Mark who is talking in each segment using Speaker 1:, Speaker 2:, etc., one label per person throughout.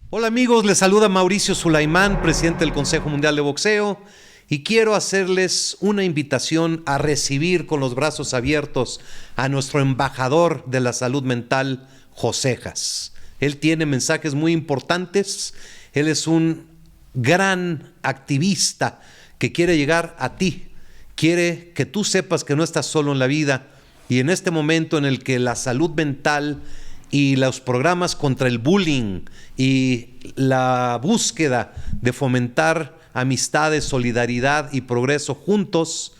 Speaker 1: Hola amigos, les saluda Mauricio Sulaimán, presidente del Consejo Mundial de Boxeo, y quiero hacerles una invitación a recibir con los brazos abiertos a nuestro embajador de la salud mental, Josejas. Él tiene mensajes muy importantes, él es un gran activista que quiere llegar a ti, quiere que tú sepas que no estás solo en la vida, y en este momento en el que la salud mental y los programas contra el bullying y la búsqueda de fomentar amistades, solidaridad y progreso juntos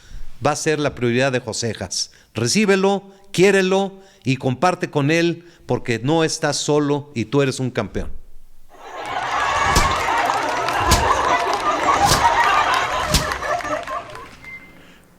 Speaker 1: va a ser la prioridad de Josejas. Recíbelo, quiérelo y comparte con él, porque no estás solo y tú eres un campeón.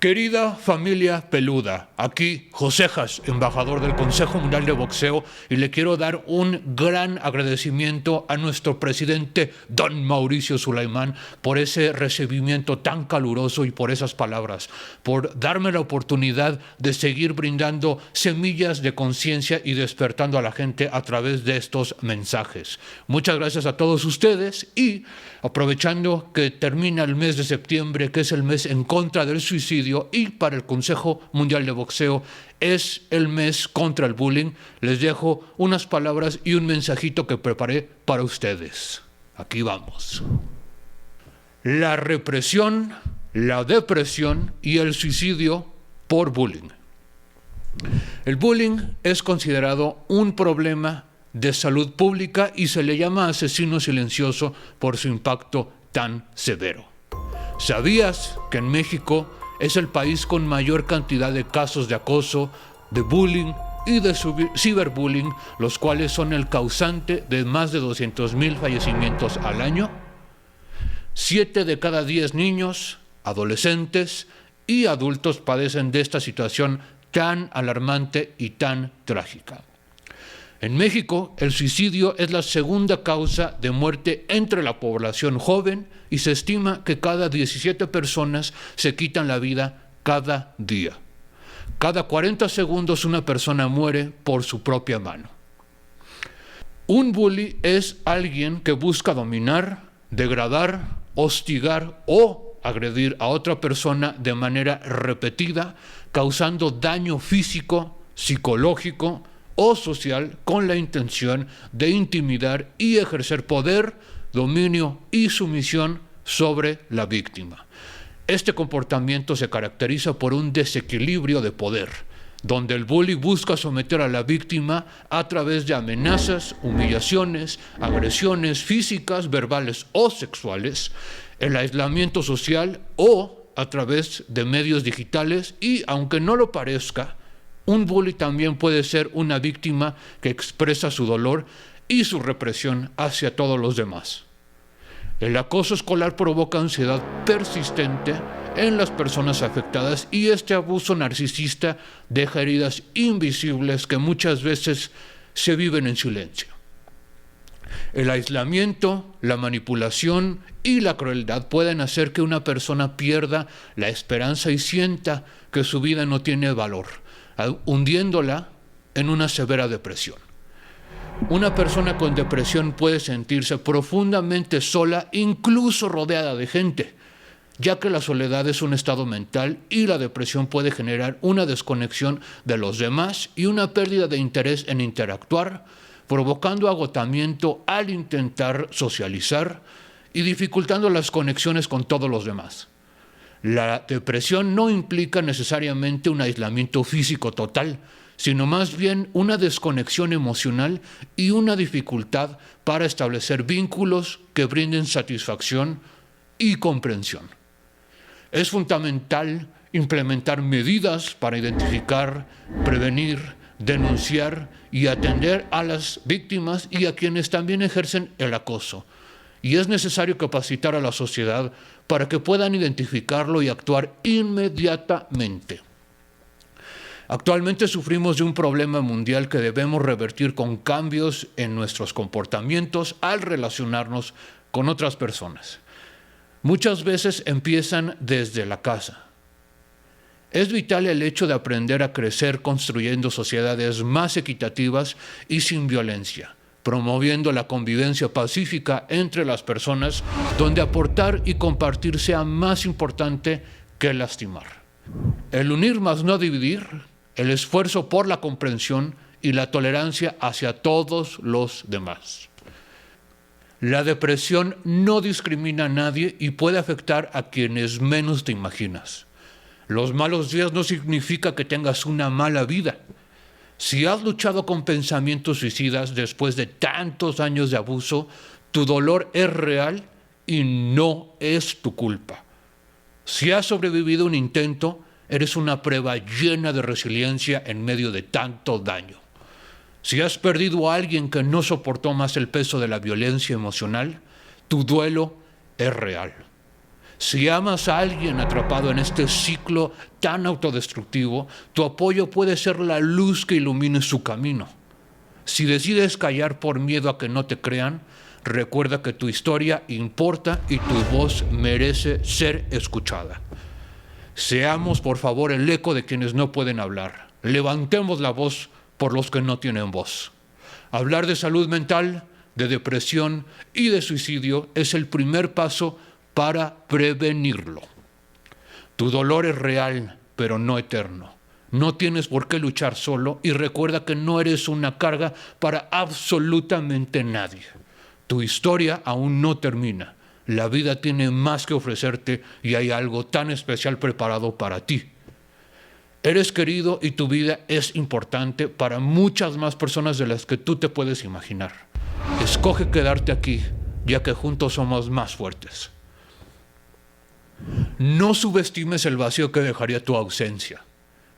Speaker 2: Querida familia peluda, aquí Josejas, embajador del Consejo Mundial de Boxeo, y le quiero dar un gran agradecimiento a nuestro presidente don Mauricio Sulaimán por ese recibimiento tan caluroso y por esas palabras, por darme la oportunidad de seguir brindando semillas de conciencia y despertando a la gente a través de estos mensajes. Muchas gracias a todos ustedes, y aprovechando que termina el mes de septiembre, que es el mes en contra del suicidio, y para el Consejo Mundial de Boxeo es el mes contra el bullying, les dejo unas palabras y un mensajito que preparé para ustedes. Aquí vamos. La represión, la depresión y el suicidio por bullying. El bullying es considerado un problema de salud pública y se le llama asesino silencioso por su impacto tan severo. ¿Sabías que en México es el país con mayor cantidad de casos de acoso, de bullying y de ciberbullying, los cuales son el causante de más de 200,000 fallecimientos al año? 7 de cada 10 niños, adolescentes y adultos padecen de esta situación tan alarmante y tan trágica. En México, el suicidio es la segunda causa de muerte entre la población joven y se estima que cada 17 personas se quitan la vida cada día. Cada 40 segundos una persona muere por su propia mano. Un bully es alguien que busca dominar, degradar, hostigar o agredir a otra persona de manera repetida, causando daño físico, psicológico o social con la intención de intimidar y ejercer poder, dominio y sumisión sobre la víctima. Este comportamiento se caracteriza por un desequilibrio de poder, donde el bully busca someter a la víctima a través de amenazas, humillaciones, agresiones físicas, verbales o sexuales, el aislamiento social o a través de medios digitales, y aunque no lo parezca, un bully también puede ser una víctima que expresa su dolor y su represión hacia todos los demás. El acoso escolar provoca ansiedad persistente en las personas afectadas, y este abuso narcisista deja heridas invisibles que muchas veces se viven en silencio. El aislamiento, la manipulación y la crueldad pueden hacer que una persona pierda la esperanza y sienta que su vida no tiene valor, hundiéndola en una severa depresión. Una persona con depresión puede sentirse profundamente sola, incluso rodeada de gente, ya que la soledad es un estado mental y la depresión puede generar una desconexión de los demás y una pérdida de interés en interactuar, provocando agotamiento al intentar socializar y dificultando las conexiones con todos los demás. La depresión no implica necesariamente un aislamiento físico total, sino más bien una desconexión emocional y una dificultad para establecer vínculos que brinden satisfacción y comprensión. Es fundamental implementar medidas para identificar, prevenir, denunciar y atender a las víctimas y a quienes también ejercen el acoso. Y es necesario capacitar a la sociedad para que puedan identificarlo y actuar inmediatamente. Actualmente sufrimos de un problema mundial que debemos revertir con cambios en nuestros comportamientos al relacionarnos con otras personas. Muchas veces empiezan desde la casa. Es vital el hecho de aprender a crecer construyendo sociedades más equitativas y sin violencia, promoviendo la convivencia pacífica entre las personas, donde aportar y compartir sea más importante que lastimar. El unir más no dividir, el esfuerzo por la comprensión y la tolerancia hacia todos los demás. La depresión no discrimina a nadie y puede afectar a quienes menos te imaginas. Los malos días no significa que tengas una mala vida. Si has luchado con pensamientos suicidas después de tantos años de abuso, tu dolor es real y no es tu culpa. Si has sobrevivido a un intento, eres una prueba llena de resiliencia en medio de tanto daño. Si has perdido a alguien que no soportó más el peso de la violencia emocional, tu duelo es real. Si amas a alguien atrapado en este ciclo tan autodestructivo, tu apoyo puede ser la luz que ilumine su camino. Si decides callar por miedo a que no te crean, recuerda que tu historia importa y tu voz merece ser escuchada. Seamos, por favor, el eco de quienes no pueden hablar. Levantemos la voz por los que no tienen voz. Hablar de salud mental, de depresión y de suicidio es el primer paso para prevenirlo. Tu dolor es real, pero no eterno. No tienes por qué luchar solo y recuerda que no eres una carga para absolutamente nadie. Tu historia aún no termina. La vida tiene más que ofrecerte y hay algo tan especial preparado para ti. Eres querido y tu vida es importante para muchas más personas de las que tú te puedes imaginar. Escoge quedarte aquí, ya que juntos somos más fuertes. No subestimes el vacío que dejaría tu ausencia.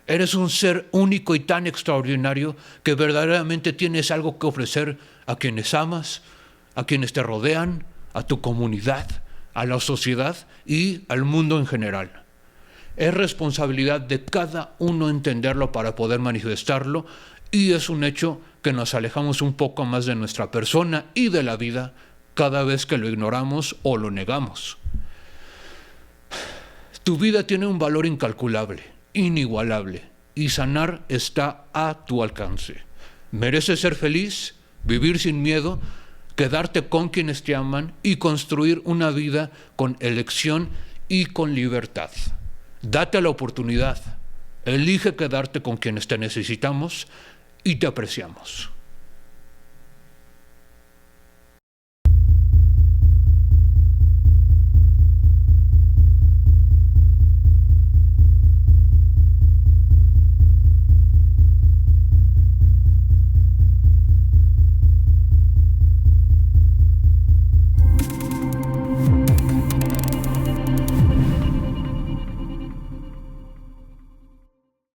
Speaker 2: Eres un ser único y tan extraordinario que verdaderamente tienes algo que ofrecer a quienes amas, a quienes te rodean, a tu comunidad, a la sociedad y al mundo en general. Es responsabilidad de cada uno entenderlo para poder manifestarlo y es un hecho que nos alejamos un poco más de nuestra persona y de la vida cada vez que lo ignoramos o lo negamos. Tu vida tiene un valor incalculable, inigualable, y sanar está a tu alcance. Mereces ser feliz, vivir sin miedo, quedarte con quienes te aman y construir una vida con elección y con libertad. Date la oportunidad, elige quedarte con quienes te necesitamos y te apreciamos.